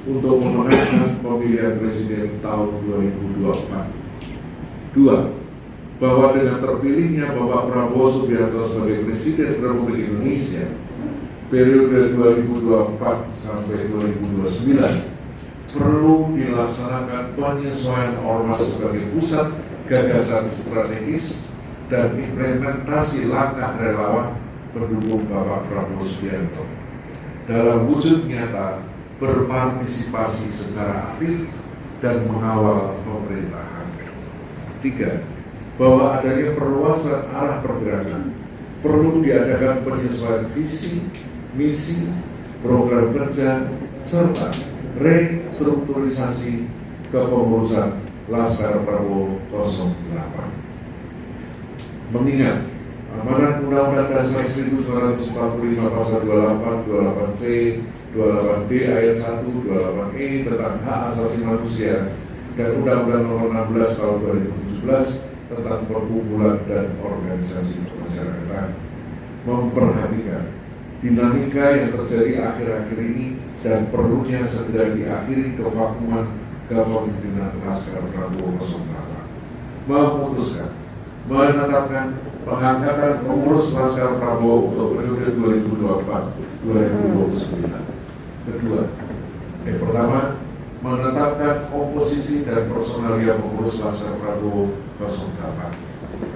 untuk memenangkan pemilihan presiden tahun 2024. 2. Bahwa dengan terpilihnya Bapak Prabowo Subianto sebagai Presiden Republik Indonesia periode 2024 sampai 2029 perlu dilaksanakan penyesuaian ormas sebagai pusat gagasan strategis dan implementasi langkah relawan pendukung Bapak Prabowo Subianto dalam wujud nyata berpartisipasi secara aktif dan mengawal pemerintahan. 3. Bahwa adanya perluasan arah pergerakan perlu diadakan penyesuaian visi, misi, program kerja, serta restrukturisasi kepengurusan Laskar Prabowo 08. Mengingat amanat Undang-Undang Dasar 1945 Pasal 28, 28C, 28D ayat 1, 28E tentang hak asasi manusia dan Undang-Undang Nomor 16 Tahun 2017 tentang perkumpulan dan organisasi kemasyarakatan memperhatikan dinamika yang terjadi akhir-akhir ini dan perlunya segera diakhiri kevakuman kepemimpinan Laskar Prabowo 08. Memutuskan menetapkan pengangkatan pengurus Laskar Prabowo untuk periode 2024-2029. Pertama, menetapkan komposisi dan personalia pengurus Laskar Prabowo 08.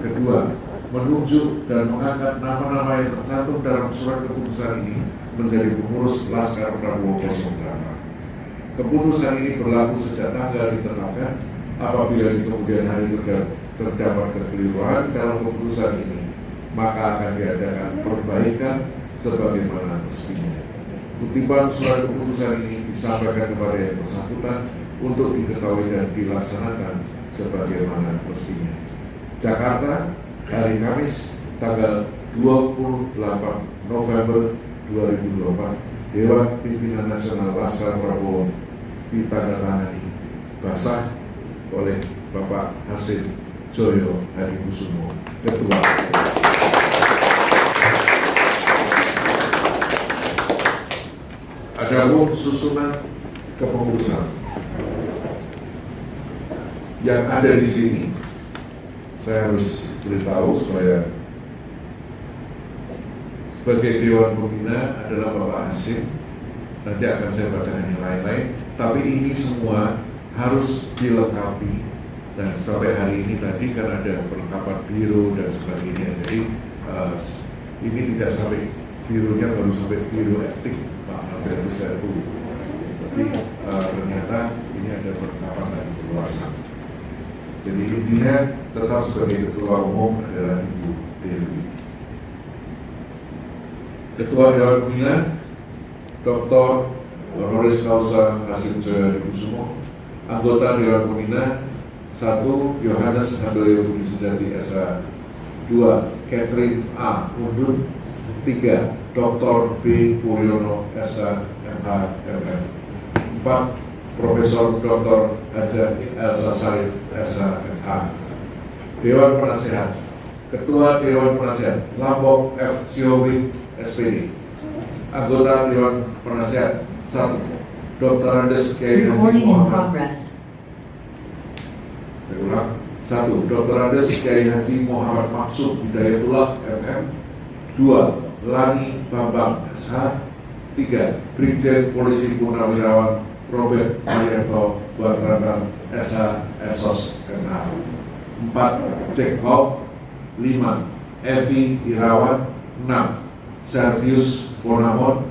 Kedua, menunjuk dan mengangkat nama-nama yang tercantum dalam surat keputusan ini menjadi pengurus Laskar Prabowo 08. Keputusan ini berlaku sejak tanggal ditetapkan. Apabila di kemudian hari terdapat kekeliruan dalam keputusan ini, maka akan diadakan perbaikan sebagaimana mestinya. Kutipan surat keputusan ini disampaikan kepada yang bersangkutan untuk diketahui dan dilaksanakan sebagaimana mestinya. Jakarta, hari Kamis, tanggal 28 November 2024, Dewan Pimpinan Nasional Laskar Prabowo ditandatangani basah oleh Bapak Hasim Joyo Hadikusumo, Ketua. Adapun susunan kepengurusan yang ada di sini, saya harus beritahu supaya sebagai Dewan Pembina adalah Bapak Hasim. Nanti akan saya bacakan yang lain-lain, tapi ini semua harus dilengkapi. Dan sampai hari ini tadi kan ada perlengkapan biro dan sebagainya. Jadi ini tidak sampai bironya baru sampai biro etik Pak Albert Rizal. Tapi ternyata ini ada perlengkapan dan perluasan. Jadi intinya tetap sebagai Ketua Umum adalah Ibu Dewi. Ketua Dewan Pembina Dr. Honoris Causa Hasim Joyo Hadikusumo. Anggota Dewan Pembina 1. Yohanes Handoyo Budi Sejati S.A. 2. Catherine A. Undun. 3. Dr. B. Puryono S.A. M.H. M.M. 4. Profesor Dr. Hajar Elsa Sarif S.A. M.H. Dewan Penasehat. Ketua Dewan Penasehat Lambok F. Siowi SPD. Anggota Dewan Penasehat 1. Dr. Andes Kiai Haji Muhammad. Saya ulang. 1. Dr. Andes Kiai Haji Muhammad Maksud Hidayatullah MM. 2. Lani Bambang SH. 3. Brigjen Polisi Purnawirawan Robert Marianto Baratan SH Esos MH. 4. Jack Hawk. 5. Evi Irawan. 6. Servius Bonamon.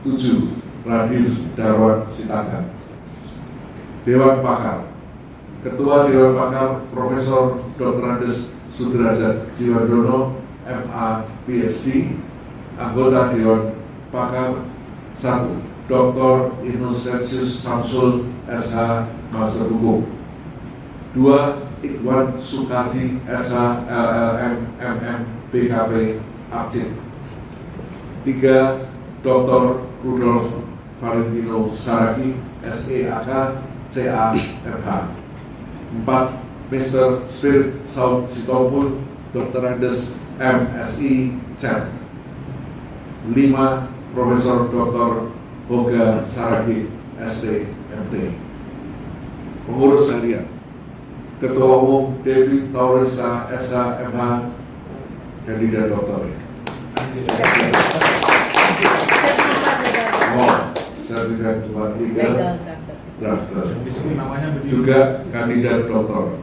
7. Radif Darwan Sitagan. Dewan Pakar. Ketua Dewan Pakar Profesor Dr. Andes Sudrajat Jiwandono MA PhD. Anggota Dewan Pakar 1. Dr. Innocentius Samsul SH Master Hukum. 2. Ikhwan Sukardi SH LLM MM BKP Aktif. 3. Dr. Rudolf Valentino Saragi SEAK CA MH. 4. Mr. Spirit Saud Sitompul Dr. Andes MSI CEP. 5. Profesor Dr. Hoga Saragi STMT. Pengurus harian Ketua Umum Devi Taurisa SHMH, kandidat doktor. Sertifikat cuma legal drafter. Juga kandidat doktor.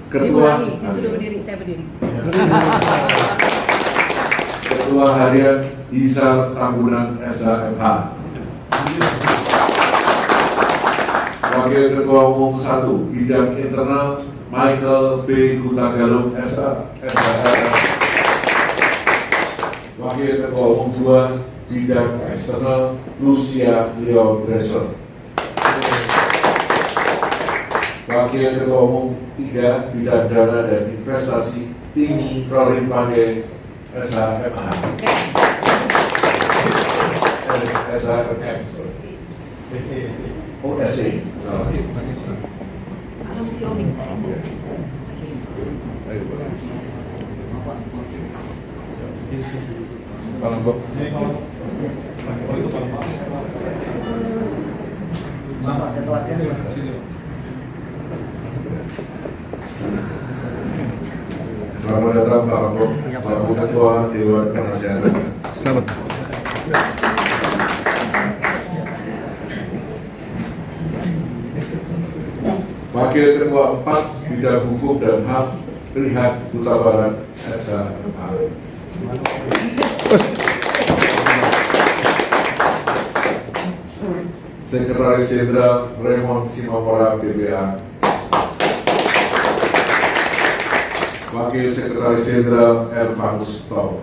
Ketua Ketua Harian Isal Tambunan SHMH. Wakil Ketua Umum 1 Bidang Internal Michael B. Hutagalung SHMH. Wakil Ketua Umum 2 Bidang Eksternal Lucia Leo Dresser. Wakil Ketua Umum 3 Bidang Dana dan Investasi Tini Rorin Pandey SHMH. SHMM. Oh, SE. Salah. Kelompok. Selamat datang Pak Rambok, selaku Ketua Dewan Penasihat. Selamat. Wakil Ketua 4 Bidang Hukum dan HAM Rihat Huta Barat SHMH. Sekretaris Jenderal Raymond Simamora BPA. Wakil Sekretaris Jenderal Ervanus Tau.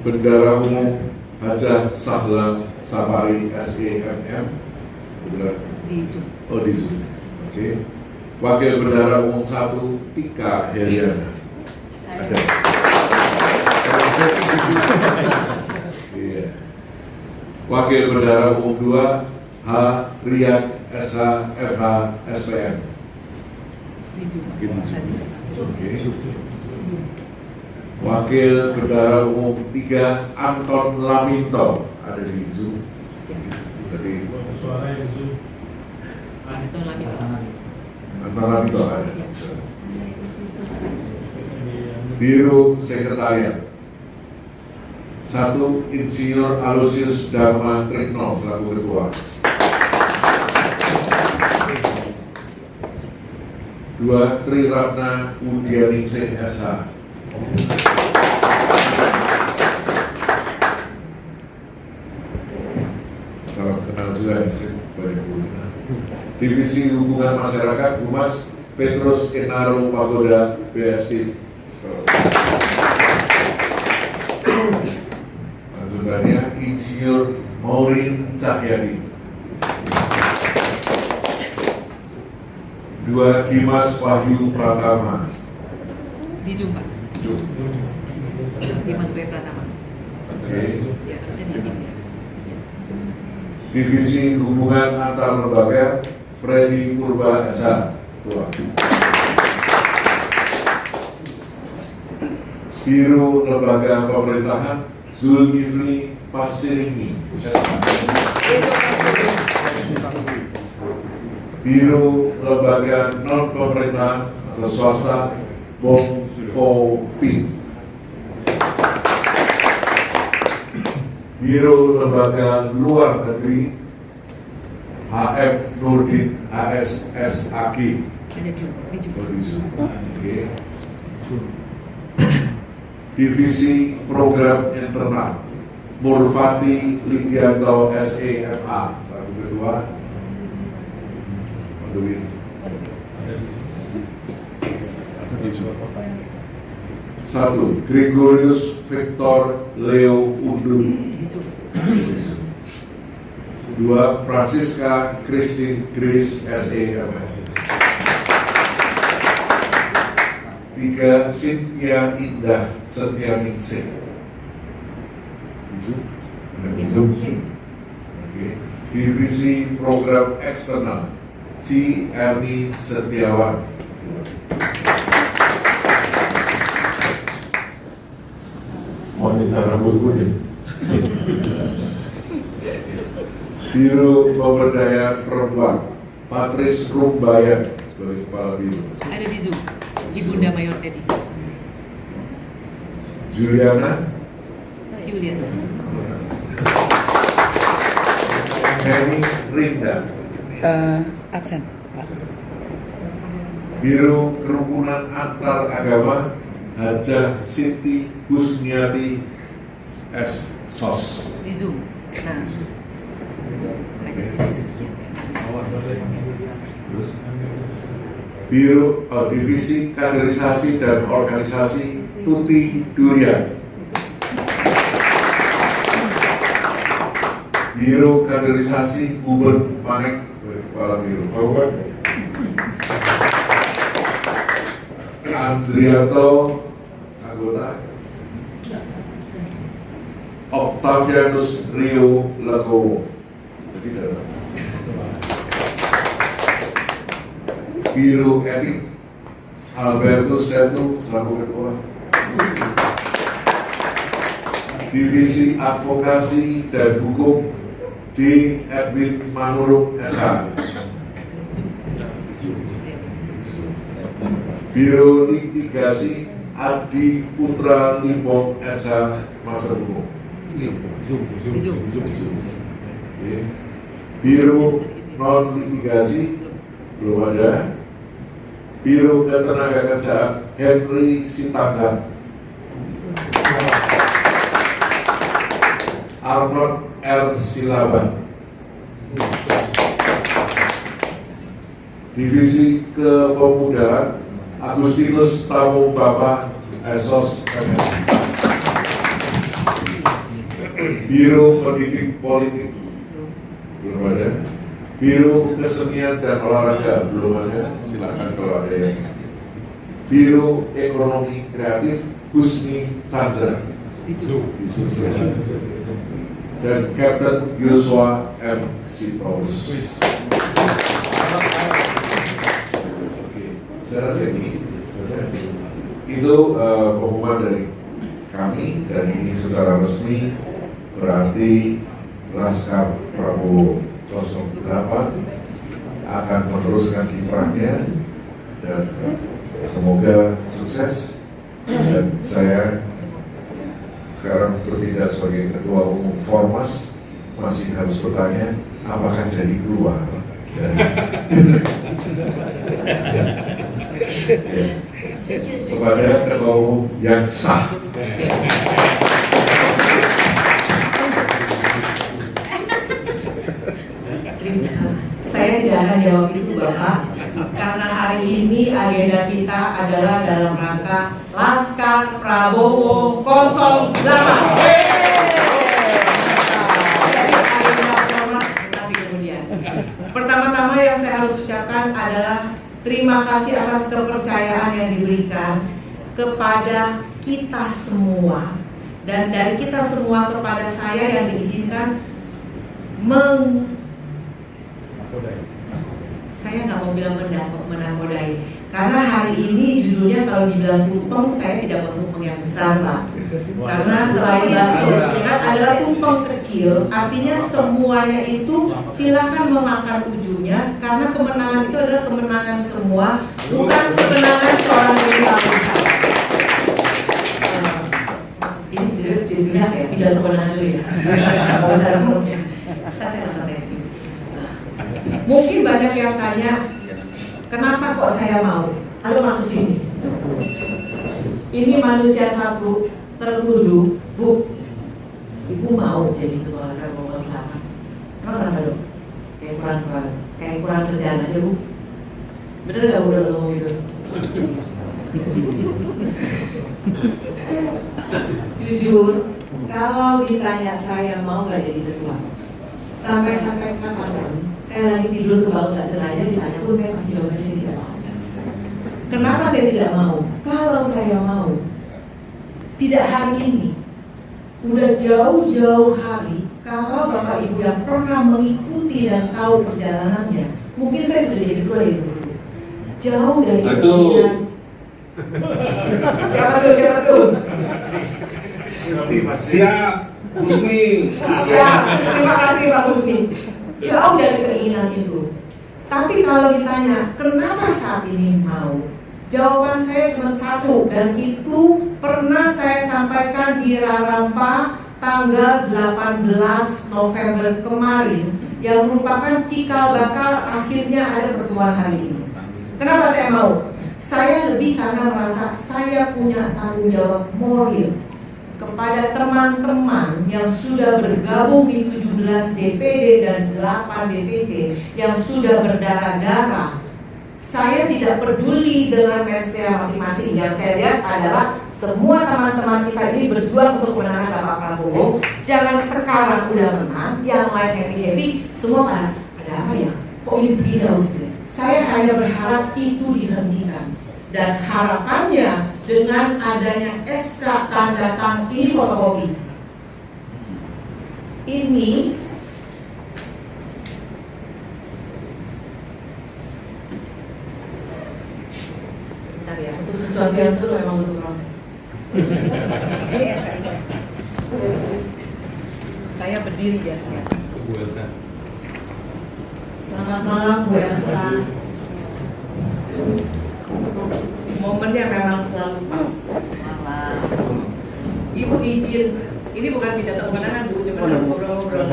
Bendara Umum Hajah Sahla Sapari SEMM. Oh, di Zoom. Oke. Wakil Bendara Umum 1 Tika Heriana. Ada. Iya. Wakil Bendara Umum 2 H. Riyad SHMH SPM. Oke. Wakil Bendara Umum 3 Anton Laminto ada di Zoom. Jadi Anton Laminto ada. Biro Sekretariat 1 Insinyur Aloysius Dharma Trikno selaku Ketua. 2 Tri Ratna Udianingsih SH. Salam kenal juga banyak guna. Divisi Hubungan Masyarakat Humas Petrus Kenaro Pagoda BSD. Lanjutannya Insinyur Maureen Cahyadi. 2 Dimas Wahyu Pratama. Di Jumpa. Dimas Wahyu Pratama. Oke. Ya, harusnya di sini. Divisi Hubungan Antar Lembaga Freddy Purba SH. Tua. Biro Lembaga Pemerintahan Zulkifli Pasiringi. Biro Lembaga Non Pemerintahan atau Swasta Bong Kopi. Biro Lembaga Luar Negeri HM Nurdin ASSAG. Divisi Program Internal Murfati Ligianto SEMA selaku Ketua. Satu Gregorius Victor Leo Undun. 2 Francisca Christine Grace SEMA. 3 Cynthia Indah Setianingsih. Divisi Program Eksternal C. Erni Setiawan. Wanita rambut putih. Biro Pemberdayaan Perempuan, Patris Rumbayan sebagai Kepala Biro. Ada di Zoom, Ibunda Mayor Teddy. Juliana Julian. Henny Rinda. Absen, Pak. Biro Kerukunan Antar Agama, Hajah Siti Husniati S. SOS. Di Zoom. Nah, di Zoom. Ada sini. Terus, Biro Divisi Kaderisasi dan Organisasi Tuti Durian. Biro Kaderisasi Guben Panek sebagai Kepala Biro. Andrianto anggota. Octavianus Rio Legowo. Jadi dalam. Biro Etik Albertus Setu selaku Ketua. Divisi Advokasi dan Hukum J. Edwin Manurung SH. Biro Litigasi Adi Putra Limbong SH Master Hukum. Oke. Biro Non Litigasi belum ada. Biro Ketenagakerjaan Henry Sitanggang. Arnold R. Silaban. Divisi Kepemudaan Agustinus Tamu Bapak Esos MS. Biro Pendidik Politik belum ada. Biro Kesenian dan Olahraga belum ada. Silakan kalau ada yang. Biro Ekonomi Kreatif Husni Chandra. Dan Kapten Yosua M. Sipaulus. Saya rasa ini itu pengumuman dari kami, dan ini secara resmi berarti Laskar Prabowo 08 akan meneruskan kiprahnya dan semoga sukses. Dan saya sekarang bertindak sebagai Ketua Umum Formas, masih harus bertanya apakah jadi keluar. Ya. Kepada Ketua Umum yang sah. Saya tidak akan jawab itu Bapak, karena hari ini agenda kita adalah dalam rangka Laskar Prabowo 08. Jadi agenda format nanti kemudian. Pertama-tama yang saya harus ucapkan adalah terima kasih atas kepercayaan yang diberikan kepada kita semua, dan dari kita semua kepada saya yang diizinkan saya nggak mau bilang menakodai, karena hari ini judulnya kalau dibilang tumpeng, saya tidak mau tumpeng yang besar Pak, karena selain bakso kan adalah tumpeng kecil, artinya semuanya itu silakan memakan ujungnya, karena kemenangan itu adalah kemenangan semua, bukan kemenangan seorang diri besar. Ini judulnya kayak pidato kemenangan dulu ya. Santai. Mungkin banyak yang tanya, kenapa kok saya mau? Lalu masuk sini. Ini manusia satu tertuduh, Bu. Ibu mau jadi ketua Laskar Prabowo 08. Emang kenapa dong? Kayak kurang kerjaan aja Bu. Bener gak udah ngomong gitu? Jujur, kalau ditanya saya mau nggak jadi ketua, sampai kapanpun saya lagi tidur kebangun nggak sengaja ditanya pun saya pasti jawabnya saya tidak mau. Kenapa saya tidak mau? Kalau saya mau, tidak hari ini, udah jauh-jauh hari. Kalau Bapak Ibu yang pernah mengikuti dan tahu perjalanannya, mungkin saya sudah jadi ketua ya dulu. Jauh dari keinginan. Siapa tuh? Siap, Husni. Siap, terima kasih Pak Husni. jauh dari keinginan itu. Tapi kalau ditanya, kenapa saat ini mau? Jawaban saya cuma satu, dan itu pernah saya sampaikan di Rarampa tanggal 18 November kemarin, yang merupakan cikal bakal akhirnya ada pertemuan hari ini. Kenapa saya mau? Saya lebih karena merasa saya punya tanggung jawab moral kepada teman-teman yang sudah bergabung di 17 DPD dan 8 DPC yang sudah berdarah-darah. Saya tidak peduli dengan mereka masing-masing. Yang saya lihat adalah semua teman-teman kita ini berjuang untuk menangkan Bapak Prabowo. Jangan sekarang udah menang, yang lain happy-happy, semua ada apa ya? Kok ini begini? Saya hanya berharap itu dihentikan. Dan harapannya dengan adanya SK tanda tangan ini fotokopi. Ini bentar ya, untuk sesuatu yang seru memang butuh proses. Ini SK, ini SK. Saya berdiri ya. Bu Elsa. Selamat malam Bu Elsa. Momennya memang selalu pas. Malam. Ibu izin, ini bukan pidato kemenangan Bu, cuma harus ngobrol-ngobrol.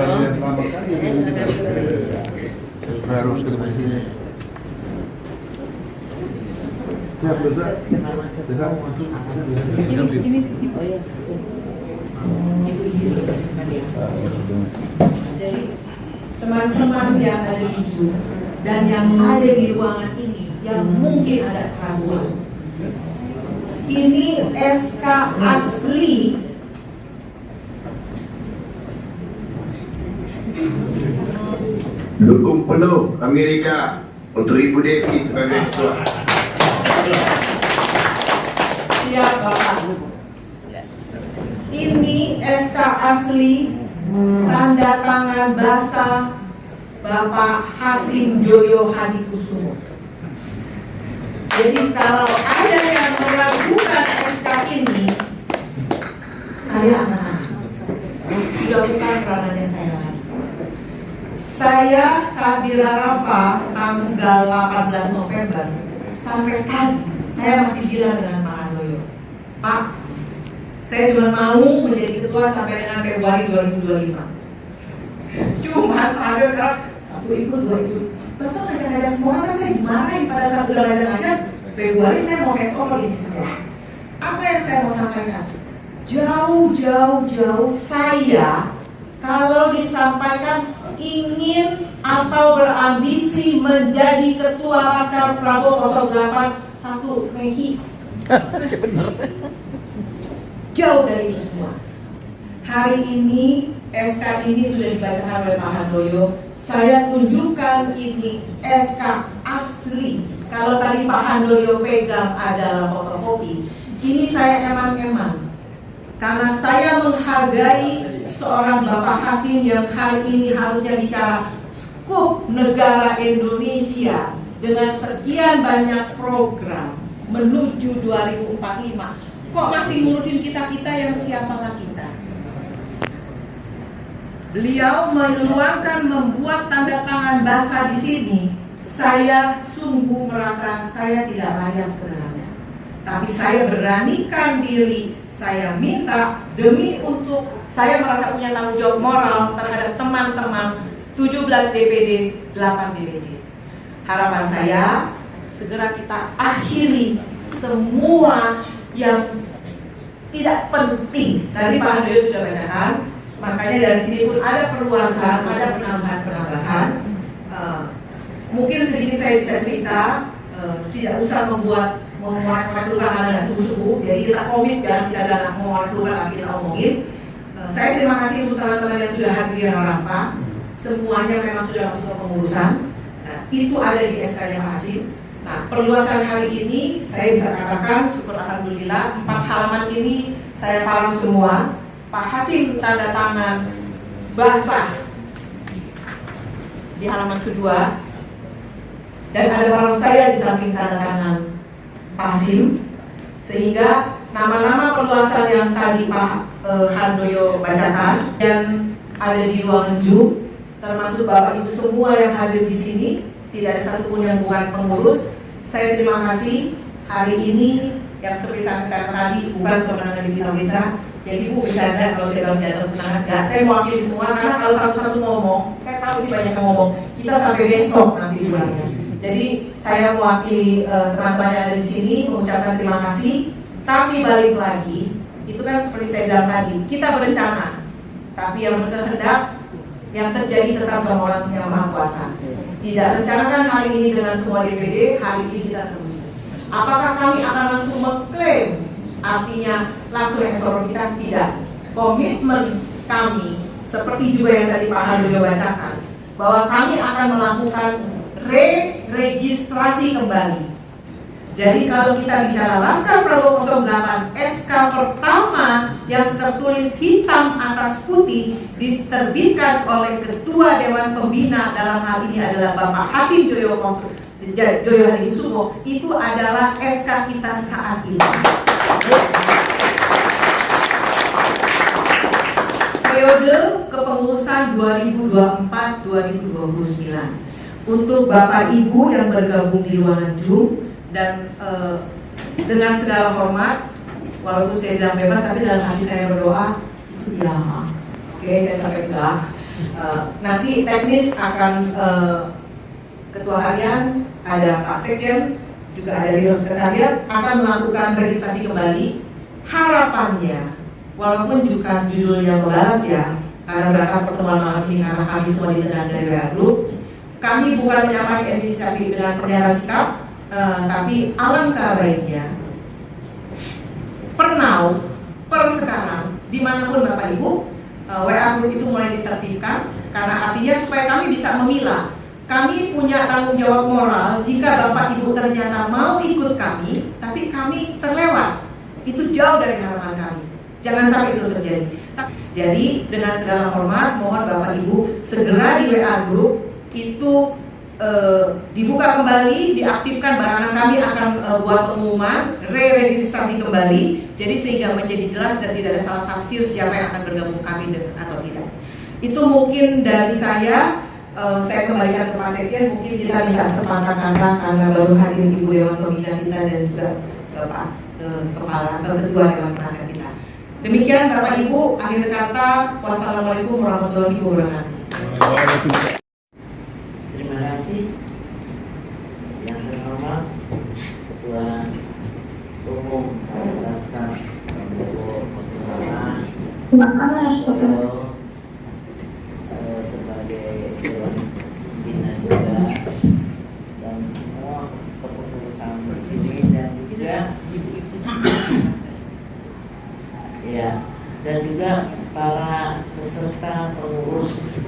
Harus ketemu di sini. Siap, Dosa. Siap. Ini. Ibu izin. Jadi teman-teman yang ada di Zoom dan yang ada di ruangan ini yang mungkin ada keraguan. Ini SK asli dukung penuh Amerika untuk Ibu Devi sebagai ketua. Siap Bapak. Ini SK asli tanda tangan basah Bapak Hasim Joyo Hadikusumo. Jadi kalau ada yang meragukan SK ini, saya sudah bukan ranahnya saya lagi. Saya saat di Rarampa tanggal 18 November sampai tadi saya masih bilang dengan Pak Handoyo, Pak, saya cuma mau menjadi ketua sampai dengan Februari 2025. Cuma Pak Handoyo sekarang satu ikut, dua ikut. Bapak ngajak-ngajak semua, kan saya dimarahin pada saat udah ngajak-ngajak. Februari saya mau cash over ini semua. Apa yang saya mau sampaikan? Jauh saya kalau disampaikan ingin atau berambisi menjadi ketua Laskar Prabowo 08 1 Mei. Jauh dari itu semua. Hari ini SK ini sudah dibacakan oleh Pak Handoyo. Saya tunjukkan ini SK asli. Kalau tadi Pak Handoyo pegang adalah fotokopi, ini saya emang-emang. Karena saya menghargai seorang Bapak Hasim yang hari ini harusnya bicara skup negara Indonesia dengan sekian banyak program menuju 2045. Kok masih ngurusin kita-kita yang siapalah kita? Beliau meluangkan membuat tanda tangan basah di sini. Saya sungguh merasa saya tidak layak sebenarnya. Tapi saya beranikan diri, saya minta demi untuk saya merasa punya tanggung jawab moral terhadap teman-teman 17 DPD, 8 DPC. Harapan saya segera kita akhiri semua yang tidak penting. Tadi Pak Handoyo sudah bacakan. Makanya dari sini pun ada perluasan, ada penambahan. Mungkin sedikit saya bisa cerita, tidak usah mengeluarkan keluar karena subuh-subuh. Jadi kita komit kan, tidak ada mengeluarkan keluar tapi kita omongin. Saya terima kasih untuk teman-teman yang sudah hadir di Rarampa. Semuanya memang sudah masuk ke pengurusan. Nah, itu ada di SK-nya Pak Hasim. Nah, perluasan hari ini saya bisa katakan, syukur alhamdulillah, 4 halaman ini saya paruh semua. Pak Hasim tanda tangan basah di halaman kedua, dan ada paruh saya di samping tanda tangan Pak Hasim, sehingga nama-nama perluasan yang tadi Pak Handoyo bacakan dan ada di ruangan Zoom termasuk Bapak Ibu semua yang hadir di sini, tidak ada satupun yang bukan pengurus. Saya terima kasih hari ini yang seperti saya tadi bukan kemenangan di Bintang Desa. Jadi Bu bisa ada kalau saya bilang jatuh kemenangan, enggak, saya mewakili semua karena kalau satu-satu ngomong, saya tahu ini banyak yang ngomong, kita sampai besok nanti pulangnya. Jadi saya mewakili teman-teman yang ada di sini mengucapkan terima kasih. Tapi balik lagi, itu kan seperti saya bilang tadi, kita berencana, tapi yang berkehendak yang terjadi tetap orang yang Maha Kuasa. Tidak rencanakan hari ini dengan semua DPD, hari ini kita temui. Apakah kami akan langsung mengklaim? Artinya langsung ekspor kita? Tidak. Komitmen kami, seperti juga yang tadi Pak Handoyo bacakan, bahwa kami akan melakukan re-registrasi kembali. Jadi kalau kita bicara Laskar Prabowo 08, SK pertama yang tertulis hitam atas putih diterbitkan oleh Ketua Dewan Pembina, dalam hal ini adalah Bapak Hasim Joyo Hadikusumo, itu adalah SK kita saat ini. Periode kepengurusan 2024-2029 untuk Bapak Ibu yang bergabung di ruangan Zoom. Dan dengan segala hormat, walaupun saya bilang bebas, tapi dalam hati saya berdoa, ya, oke, saya sampai bilang. Nanti teknis akan Ketua Harian, ada Pak Sekjen, juga ada Biro Sekretariat, akan melakukan registrasi kembali. Harapannya, walaupun juga judulnya membalas ya, karena berangkat pertemuan malam ini, karena kami semua ditendang dari WA Group, kami bukan menyampaikan inisiatif dengan pernyataan sikap, tapi alangkah baiknya per now, per sekarang, dimanapun Bapak Ibu, WA Group itu mulai ditertibkan, karena artinya supaya kami bisa memilah. Kami punya tanggung jawab moral jika Bapak Ibu ternyata mau ikut kami, tapi kami terlewat. Itu jauh dari harapan kami. Jangan sampai itu terjadi. Jadi dengan segala hormat, mohon Bapak Ibu segera di WA Group itu dibuka kembali, diaktifkan, bahkan kami akan buat pengumuman, re-registrasi kembali, jadi sehingga menjadi jelas dan tidak ada salah tafsir siapa yang akan bergabung kami atau tidak. Itu mungkin dari saya kembalikan ke Pak Sekjen, mungkin kita minta sepatah kata karena baru hadir Ibu Dewan Pembina kita dan juga Bapak Ketua Dewan Penasihat kita. Demikian Bapak Ibu, akhir kata, wassalamualaikum warahmatullahi wabarakatuh. Terima kasih yang terhormat Ketua Umum Laskar Prabowo 08, sebagai Dewan Pembina juga, dan semua kepengurusan di sini, dan juga ya, dan juga para peserta pengurus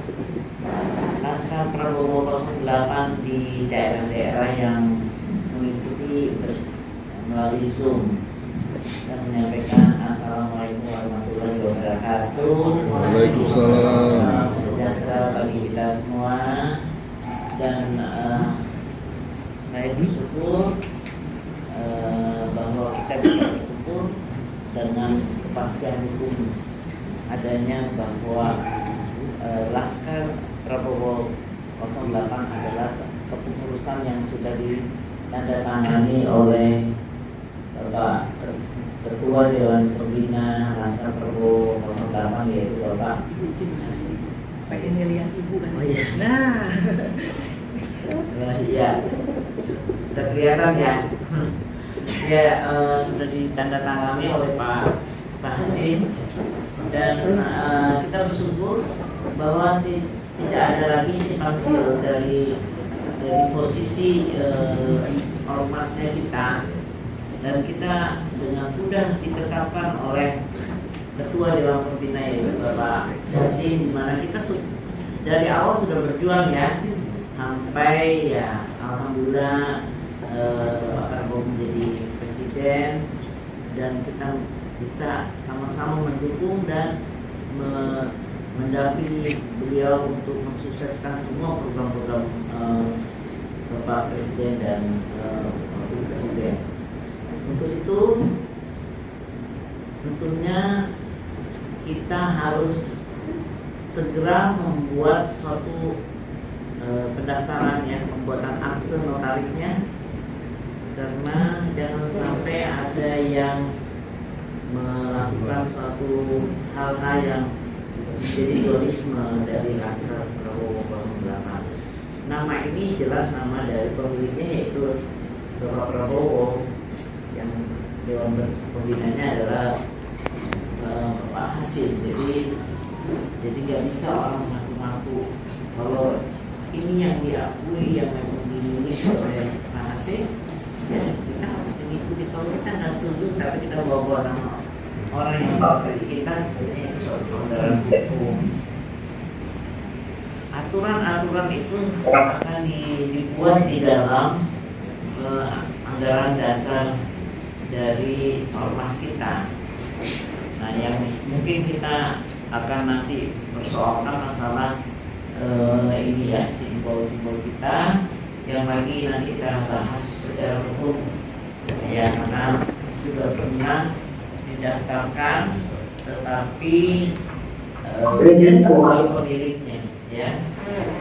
Laskar Prabowo 08 di daerah-daerah yang mengikuti melalui Zoom. Saya menyampaikan Assalamualaikum warahmatullahi wabarakatuh. Waalaikumsalam. Salam sejahtera bagi kita semua. Dan saya bersyukur bahwa kita bisa berkumpul dengan kepastian hukum adanya bahwa Laskar Prabowo 08 adalah kepengurusan yang sudah ditandatangani oleh Bapak Ketua Dewan Pembina Laskar Prabowo 08, yaitu Bapak Ibu Jinasi. Pengen ngeliat ibu kan? Oh iya. Nah, iya, terkelihatan ya. Ya, sudah ditandatangani oleh Pak Hasim, dan kita bersyukur bahwa tidak ada lagi simpang siur dari posisi ormasnya kita, dan kita dengan sudah ditetapkan oleh Ketua Dewan Pembina yaitu Bapak Hasim, di mana kita dari awal sudah berjuang ya, sampai ya alhamdulillah Bapak Prabowo menjadi presiden, dan kita bisa sama-sama mendukung dan mendampingi beliau untuk mensukseskan semua program-program Bapak Presiden dan Wakil Presiden. Untuk itu tentunya kita harus segera membuat suatu pendaftaran ya, pembuatan akte notarisnya, karena jangan sampai ada yang melakukan suatu hal-hal yang menjadi dualisme dari Laskar Prabowo 08. Nama ini jelas nama dari pemiliknya, yaitu Bapak Prabowo, yang dewan pembinanya adalah Pak Hasim. Jadi nggak bisa orang mengaku-ngaku kalau ini yang diakui, yang memang dimiliki oleh Pak Hasim, ya kita harus mengikuti. Kalau kita nggak setuju tapi kita bawa nama orang yang mewakili kita, ini suatu pelanggaran hukum. Aturan-aturan itu akan dibuat di dalam anggaran dasar dari ormas kita. Nah, yang mungkin kita akan nanti persoalkan masalah ini ya, simbol-simbol kita yang lagi nanti kita bahas secara umum ya, karena sudah pernah didaftarkan tetapi bukan pemiliknya ya,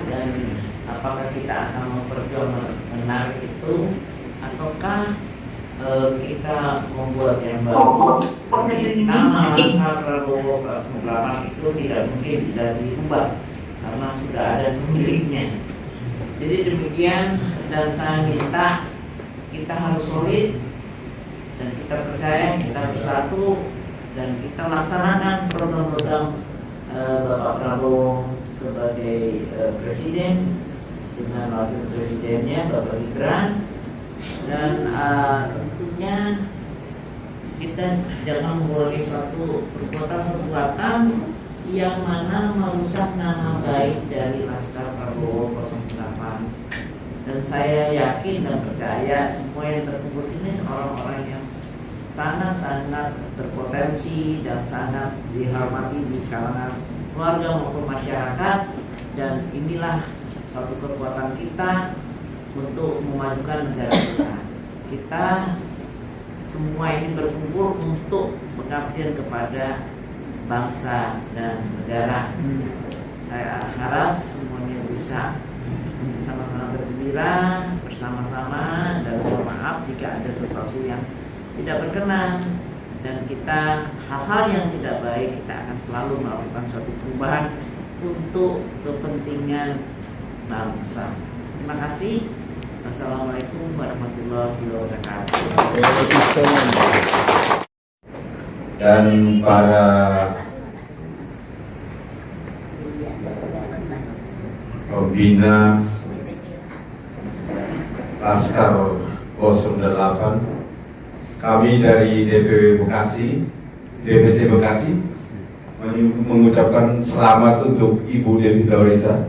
dan apakah kita akan memperjuangkan menarik itu ataukah kita membuat yang baru. Nama Laskar Prabowo 08 itu tidak mungkin bisa diubah karena sudah ada pemiliknya. Jadi demikian, dan saya minta kita harus solid dan kita percaya kita bersatu dan kita laksanakan program-program Bapak Prabowo sebagai presiden dengan wakil presidennya Bapak Gibran, dan tentunya kita jangan mengulangi suatu perbuatan-perbuatan yang mana merusak nama baik dari Laskar Prabowo 08. Dan saya yakin dan percaya semua yang terkumpul sini orang-orang yang sangat-sangat berpotensi dan sangat dihormati di kalangan keluarga maupun masyarakat, dan inilah suatu kekuatan kita untuk memajukan negara kita. Kita semua ini berkumpul untuk pengabdian kepada bangsa dan negara. Saya harap semuanya bisa sama-sama bergembira bersama-sama, dan mohon maaf jika ada sesuatu yang tidak berkenan, dan kita hal-hal yang tidak baik kita akan selalu melakukan suatu perubahan untuk kepentingan bangsa. Terima kasih. Wassalamualaikum warahmatullahi wabarakatuh. Dan para pembina Laskar 08, kami dari DPW Bekasi, DPC Bekasi mengucapkan selamat untuk Ibu Dewi Taurisa.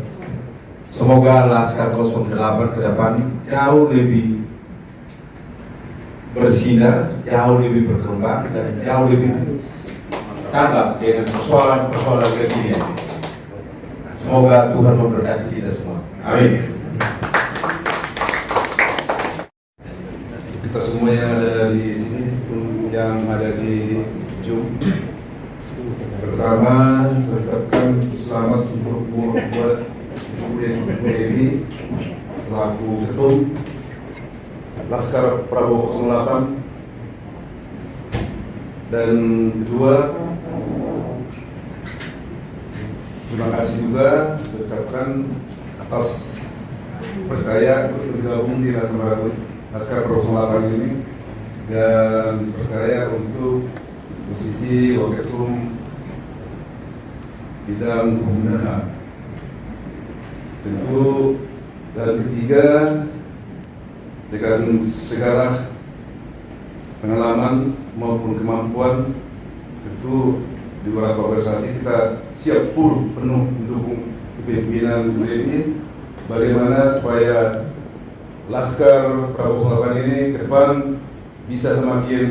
Semoga Laskar 08 ke depan jauh lebih bersinar, jauh lebih berkembang, dan jauh lebih tanggap dengan persoalan-persoalan kekinian. Semoga Tuhan memberkati kita semua. Amin. Kita semua yang ada di sini, yang ada di Zoom, pertama saya ucapkan selamat untuk buat Bu Dewi selaku ketum Laskar Prabowo 08, dan kedua terima kasih juga saya ucapkan atas percaya untuk bergabung di Laskar Prabowo 08 ini, dan percaya untuk posisi wakil ketum bidang pembinaan. Tentu, dan ketiga, dengan segala pengalaman maupun kemampuan, tentu di beberapa organisasi kita siap penuh mendukung kepemimpinan Bu Dewi, bagaimana supaya Laskar Prabowo 08 ini ke depan bisa semakin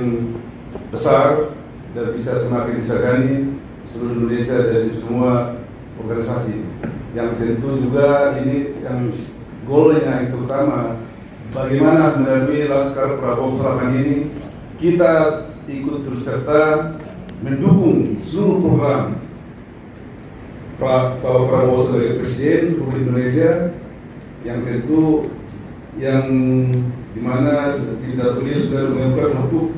besar dan bisa semakin disegani seluruh Indonesia dari semua organisasi. Yang tentu juga ini yang goalnya yang terutama, bagaimana melalui Laskar Prabowo 08 ini kita ikut terus serta mendukung seluruh program Pak Prabowo sebagai Presiden Republik Indonesia, yang tentu yang dimana kita beliau sudah mengajukan untuk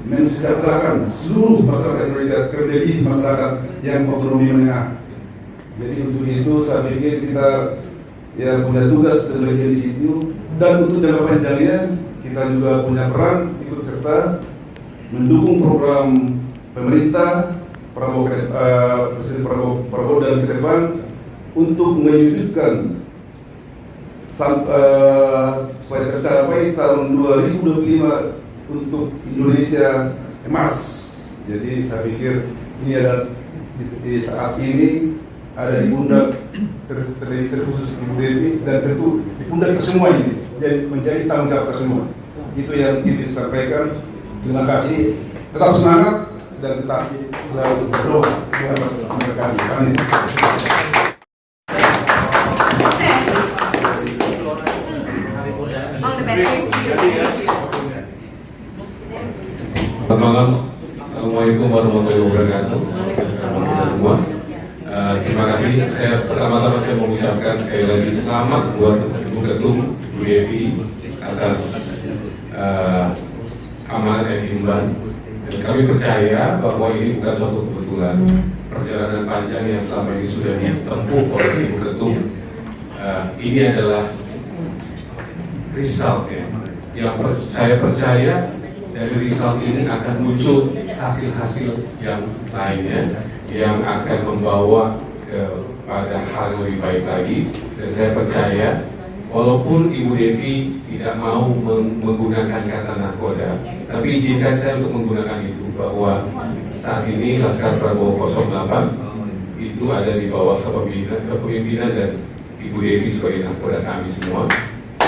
mensejahterakan seluruh masyarakat Indonesia, terlebih masyarakat yang ekonomi menengah. Jadi untuk itu saya pikir kita ya punya tugas terlebih di situ, dan untuk jangka panjangnya kita juga punya peran ikut serta mendukung program pemerintah Presiden Prabowo dan ke depan untuk mewujudkan supaya tercapai tahun 2025 untuk Indonesia emas. Jadi saya pikir ini ada di saat ini ada di pundak terlebih terkhusus Ibu Devi, dan tentu di pundak semua ini jadi menjadi tanggung jawab semua. Itu yang ingin disampaikan. Terima kasih. Tetap semangat dan tetap selalu berdoa. Amin. Selamat malam, Assalamualaikum warahmatullahi wabarakatuh. Selamat kita semua. Terima kasih. Saya pertama-tama saya mengucapkan sekali lagi selamat buat Ibu Ketum Bu Devi atas amanat yang diemban. Dan kami percaya bahwa ini bukan suatu kebetulan. Perjalanan panjang yang selama ini sudah ditempuh oleh Ibu Ketum, ini adalah result ya. Yang saya percaya dari result ini akan muncul hasil-hasil yang lainnya yang akan membawa kepada hal yang lebih baik lagi. Dan saya percaya walaupun Ibu Devi tidak mau menggunakan kata nakoda, tapi izinkan saya untuk menggunakan itu, bahwa saat ini Laskar Prabowo 08 itu ada di bawah kepemimpinan dan Ibu Devi sebagai nakoda kami semua.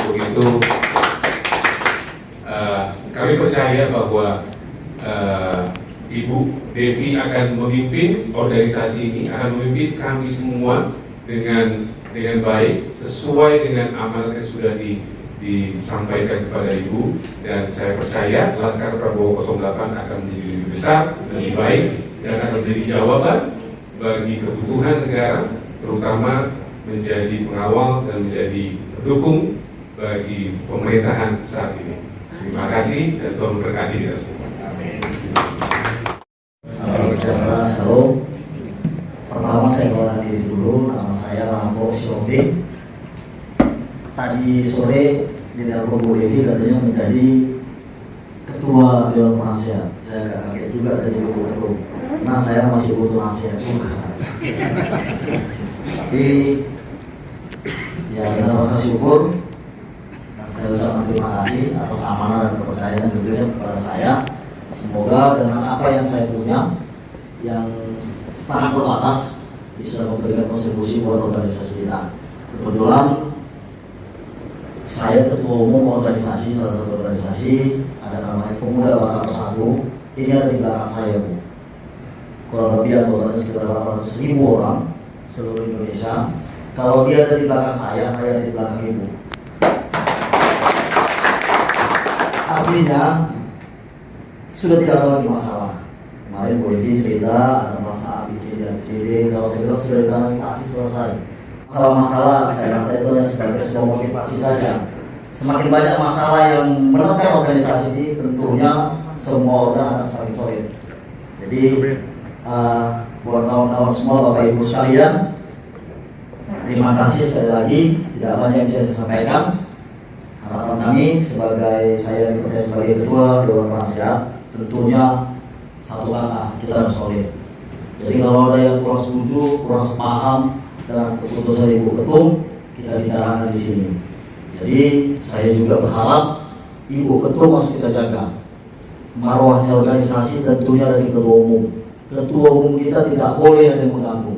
Untuk itu kami percaya bahwa Ibu Devi akan memimpin organisasi ini, akan memimpin kami semua dengan baik, sesuai dengan amanat yang sudah disampaikan kepada Ibu. Dan saya percaya Laskar Prabowo 08 akan menjadi lebih besar, lebih baik, dan akan menjadi jawaban bagi kebutuhan negara, terutama menjadi pengawal dan menjadi pendukung bagi pemerintahan saat ini. Terima kasih dan Tuhan memberkati kita semua. Salam. Pertama saya kenalkan diri dulu, nama saya Rambo Sirombing. Tadi sore di telepon Bu Devi katanya menjadi ketua Dewan Penasihat. Saya agak kaget juga tadi Bu Ketum. Nah saya masih butuh nasihat juga. Tapi ya dengan rasa syukur, saya ucapkan terima kasih atas amanah dan kepercayaan yang diberikan kepada saya. Semoga dengan apa yang saya punya yang sangat terbatas bisa memberikan kontribusi buat organisasi kita. Kebetulan saya ketua umum organisasi, salah satu organisasi ada namanya Pemuda Batak Bersatu. Ini ada di belakang saya Bu. Kurang lebih anggotanya sekitar 800.000 orang seluruh Indonesia. Kalau dia ada di belakang saya ada di belakang Ibu. Artinya sudah tidak ada lagi masalah. Kemarin Bu Devi cerita ada masalah ABCD, kalau saya bilang sudah ditangani selesai. Masalah-masalah saya rasa itu hanya sebagai sebuah motivasi saja. Semakin banyak masalah yang menekan organisasi ini, tentunya semua orang akan semakin solid. Jadi buat kawan-kawan semua, Bapak Ibu sekalian, terima kasih sekali lagi. Tidak banyak yang bisa saya sampaikan. Harapan kami sebagai saya dipercaya sebagai ketua Dewan Penasihat, tentunya satu kata, kita harus solid. Jadi kalau ada yang kurang setuju, kurang sepaham dengan keputusan Ibu Ketum, kita bicarakan di sini. Jadi saya juga berharap Ibu Ketum harus kita jaga. Marwahnya organisasi tentunya dari Ketua Umum. Ketua Umum kita tidak boleh ada yang mengganggu.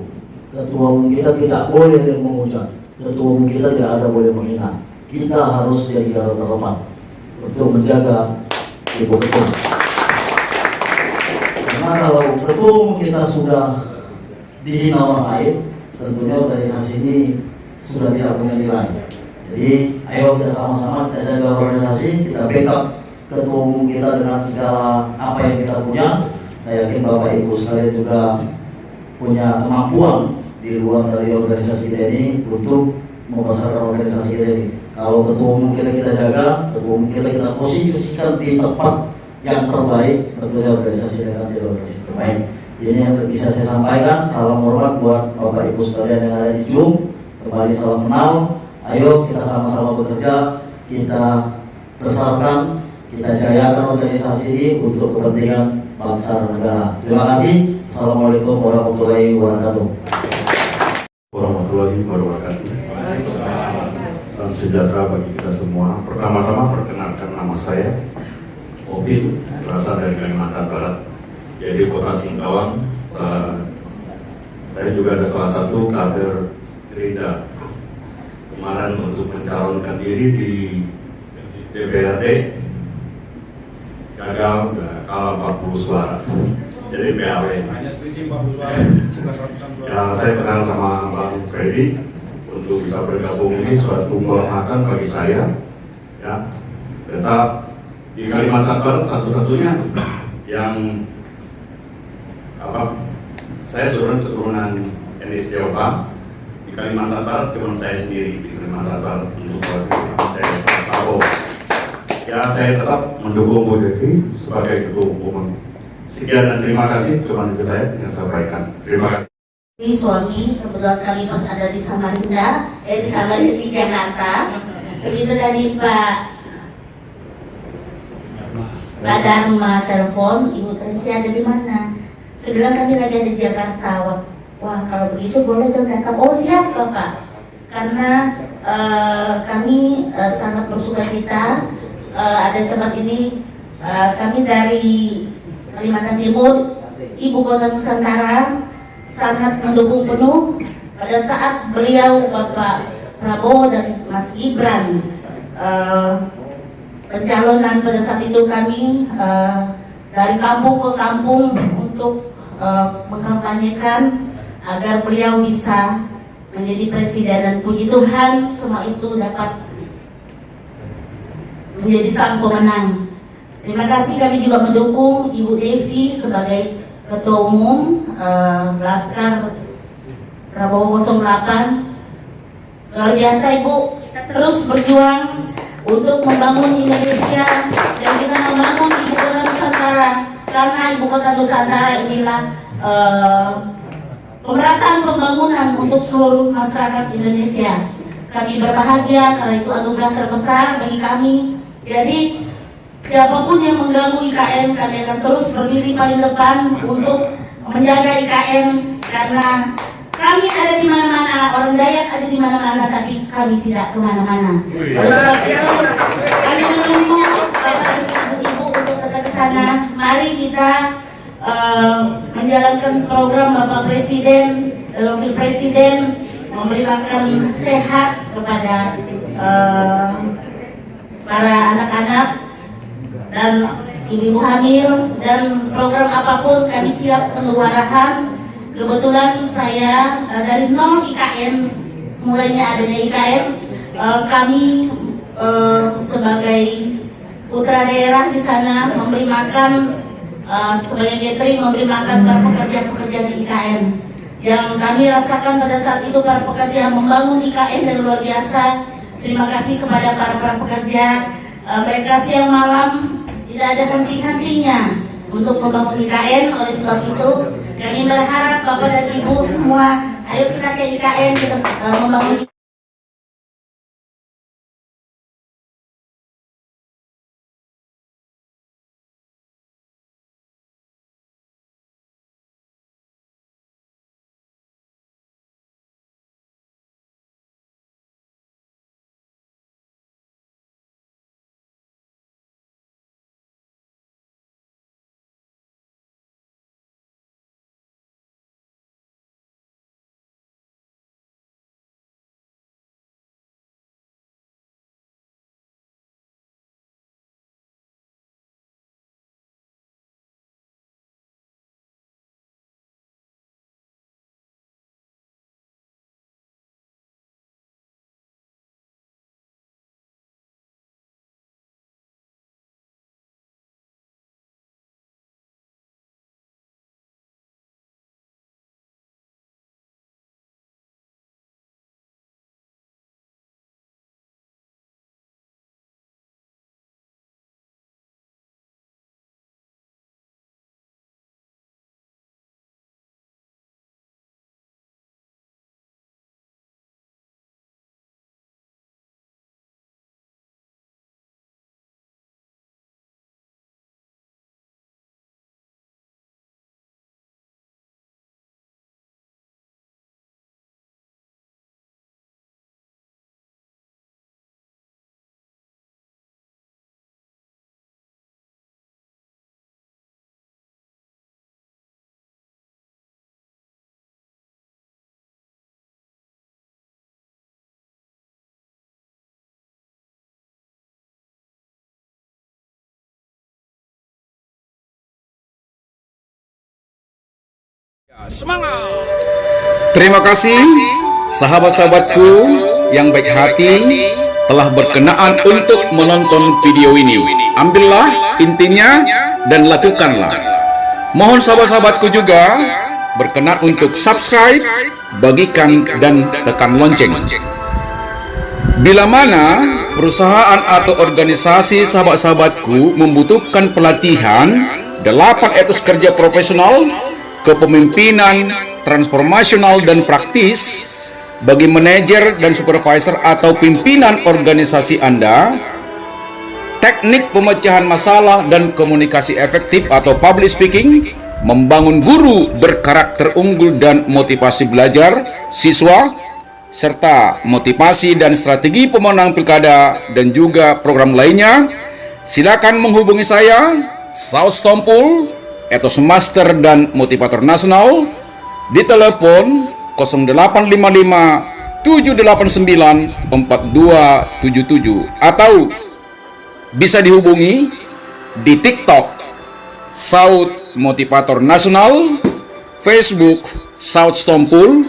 Ketua Umum kita tidak boleh ada yang menghujat. Ketua Umum kita tidak ada boleh menghina. Kita harus jadi garda terdepan untuk menjaga Ibu Ketum. Karena kalau ketum kita sudah dihina orang lain, tentunya organisasi ini sudah tidak punya nilai. Jadi ayo kita sama-sama kita jaga organisasi, kita backup ketua umum kita dengan segala apa yang kita punya. Saya yakin Bapak Ibu sekalian juga punya kemampuan di luar dari organisasi TNI untuk membesarkan organisasi TNI. Kalau ketua umum kita jaga, ketua umum kita posisikan di tempat yang terbaik, tentunya organisasi akan jadi organisasi terbaik. Ini yang bisa saya sampaikan. Salam hormat buat Bapak Ibu sekalian yang ada di Zoom. Kembali salam kenal. Ayo kita sama-sama bekerja, kita besarkan, kita jayakan organisasi ini untuk kepentingan bangsa dan negara. Terima kasih. Assalamualaikum warahmatullahi wabarakatuh. Warahmatullahi wabarakatuh. Salam sejahtera bagi kita semua. Pertama-tama perkenalkan nama saya Opin, berasal dari Kalimantan Barat, yaitu Kota Singkawang. Saya juga ada salah satu kader Gerindra. Kemarin untuk mencalonkan diri di DPRD gagal, kalah 40 suara. Jadi PAW. Ya, saya kenal sama Bang Freddy. Untuk bisa bergabung ini suatu kehormatan bagi saya. Ya, tetap di Kalimantan Barat satu-satunya yang saya sebenarnya keturunan etnis Tionghoa. Di Kalimantan Barat cuma saya sendiri di Kalimantan Barat untuk saya tahu. Ya, saya tetap mendukung Bu Devi sebagai ketua umum. Sekian dan terima kasih, cuma itu saya yang sampaikan. Terima kasih. Suami, kebetulan kami pas ada di Samarinda, di Jakarta. Begitu tadi Pak Dharma telepon, Ibu Tracy ada di mana? Saya bilang kami lagi ada di Jakarta. Wah, kalau begitu boleh dong datang. Oh, siap Bapak. Karena kami sangat bersukacita ada di tempat ini. Kami dari Kalimantan Timur, Ibu Kota Nusantara, sangat mendukung penuh pada saat beliau Bapak Prabowo dan Mas Gibran pencalonan. Pada saat itu kami dari kampung ke kampung untuk mengkampanyekan agar beliau bisa menjadi presiden, dan puji Tuhan semua itu dapat menjadi sang pemenang. Terima kasih. Kami juga mendukung Ibu Devi sebagai Ketua Umum Laskar Prabowo 08. Luar biasa Ibu, kita terus berjuang untuk membangun Indonesia dan kita membangun Ibu Kota Nusantara, karena Ibu Kota Nusantara inilah pemerataan pembangunan untuk seluruh masyarakat Indonesia. Kami berbahagia karena itu anugerah terbesar bagi kami. Jadi siapapun yang mengganggu IKN, kami akan terus berdiri paling depan untuk menjaga IKN, karena kami ada di mana-mana, orang Dayak ada di mana-mana, tapi kami tidak kemana-mana. Oleh sebab itu, kami menunggu Bapak dan Ibu untuk datang ke sana. Mari kita menjalankan program Bapak Presiden, Wakil Presiden, memberi makan sehat kepada para anak-anak dan ibu hamil, dan program apapun kami siap menunggu arahan. Kebetulan saya dari nol IKN, mulainya adanya IKN, kami sebagai putra daerah di sana memberi makan sebagai catering, memberi makan para pekerja-pekerja di IKN. Yang kami rasakan pada saat itu para pekerja membangun IKN dan luar biasa. Terima kasih kepada para pekerja. Mereka siang malam tidak ada henti-hentinya untuk membangun IKN. Oleh sebab itu kami berharap Bapak dan Ibu semua, ayo kita ke IKN, kita membangun Semangat! Terima kasih sahabat-sahabatku yang baik hati telah berkenaan untuk menonton video ini. Ambillah intinya dan lakukanlah. Mohon sahabat-sahabatku juga berkenan untuk subscribe, bagikan dan tekan lonceng. Bila mana perusahaan atau organisasi sahabat-sahabatku membutuhkan pelatihan 8 etos kerja profesional, kepemimpinan, transformasional dan praktis bagi manajer dan supervisor atau pimpinan organisasi Anda, teknik pemecahan masalah dan komunikasi efektif atau public speaking, membangun guru berkarakter unggul dan motivasi belajar siswa, serta motivasi dan strategi pemenang pilkada dan juga program lainnya, silakan menghubungi saya, Saud Sitompul, etos master dan motivator nasional, di telepon 0855 789 4277 atau bisa dihubungi di TikTok Saud Motivator Nasional, Facebook Saud Sitompul,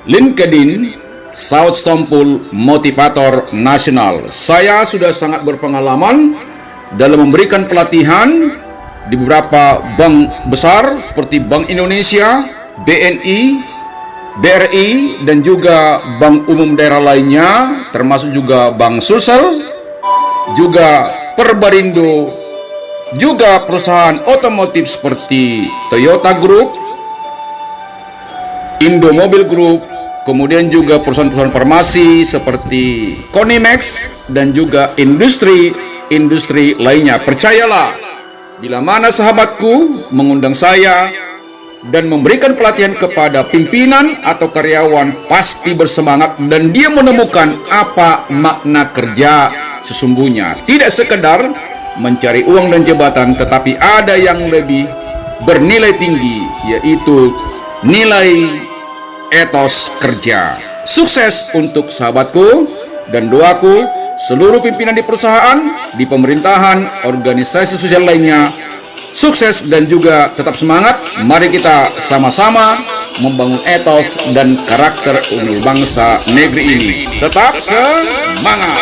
LinkedIn Saud Sitompul Motivator Nasional. Saya sudah sangat berpengalaman dalam memberikan pelatihan di beberapa bank besar seperti Bank Indonesia, BNI, BRI, dan juga bank umum daerah lainnya, termasuk juga Bank Sulsel, juga Perbarindo, juga perusahaan otomotif seperti Toyota Group, Indomobil Group, kemudian juga perusahaan-perusahaan farmasi seperti Konimax, dan juga industri lainnya. Percayalah, bila mana sahabatku mengundang saya dan memberikan pelatihan kepada pimpinan atau karyawan, pasti bersemangat dan dia menemukan apa makna kerja sesungguhnya. Tidak sekedar mencari uang dan jabatan, tetapi ada yang lebih bernilai tinggi, yaitu nilai etos kerja. Sukses untuk sahabatku, dan doaku seluruh pimpinan di perusahaan, di pemerintahan, organisasi sosial lainnya sukses dan juga tetap semangat. Mari kita sama-sama membangun etos dan karakter unggul bangsa negeri ini. Tetap semangat.